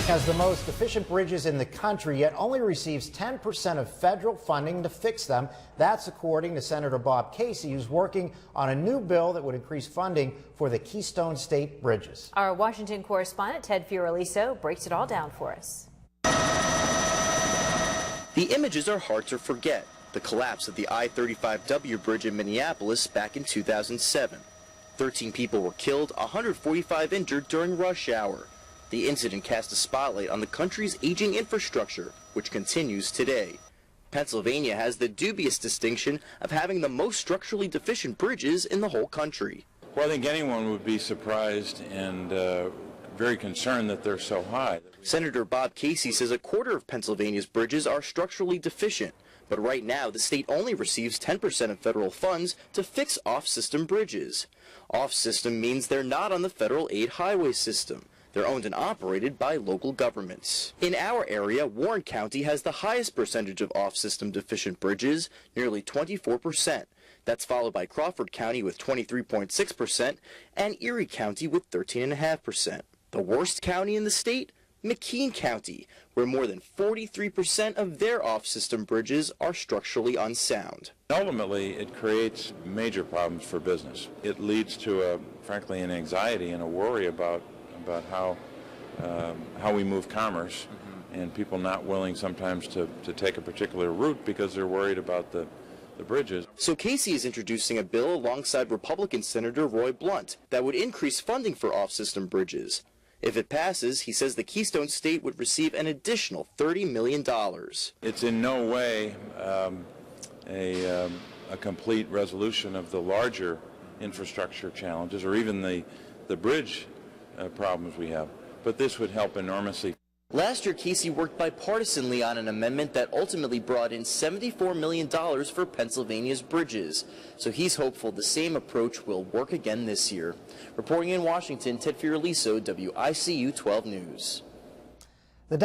Has the most efficient bridges in the country, yet only receives 10% of federal funding to fix them. That's according to Senator Bob Casey, who's working on a new bill that would increase funding for the Keystone State bridges. Our Washington correspondent Ted Fioraliso breaks it all down for us. The images are hard to forget. The collapse of the I-35W bridge in Minneapolis back in 2007. 13 people were killed, 145 injured during rush hour. The incident cast a spotlight on the country's aging infrastructure, which continues today. Pennsylvania has the dubious distinction of having the most structurally deficient bridges in the whole country. Well, I think anyone would be surprised and very concerned that they're so high. Senator Bob Casey says a quarter of Pennsylvania's bridges are structurally deficient, but right now the state only receives 10% of federal funds to fix off-system bridges. Off-system means they're not on the federal aid highway system. They're owned and operated by local governments. In our area, Warren County has the highest percentage of off-system deficient bridges, nearly 24%. That's followed by Crawford County with 23.6% and Erie County with 13.5%. The worst county in the state? McKean County, where more than 43% of their off-system bridges are structurally unsound. Ultimately, it creates major problems for business. It leads to, frankly, an anxiety and a worry about how we move commerce, and people not willing sometimes to take a particular route because they're worried about the bridges. So Casey is introducing a bill alongside Republican Senator Roy Blunt that would increase funding for off-system bridges. If it passes, he says the Keystone State would receive an additional $30 million. It's in no way a complete resolution of the larger infrastructure challenges or even the bridge problems we have, but this would help enormously. Last year, Casey worked bipartisanly on an amendment that ultimately brought in $74 million for Pennsylvania's bridges. So he's hopeful the same approach will work again this year. Reporting in Washington, Ted Fioraliso, WICU 12 News. The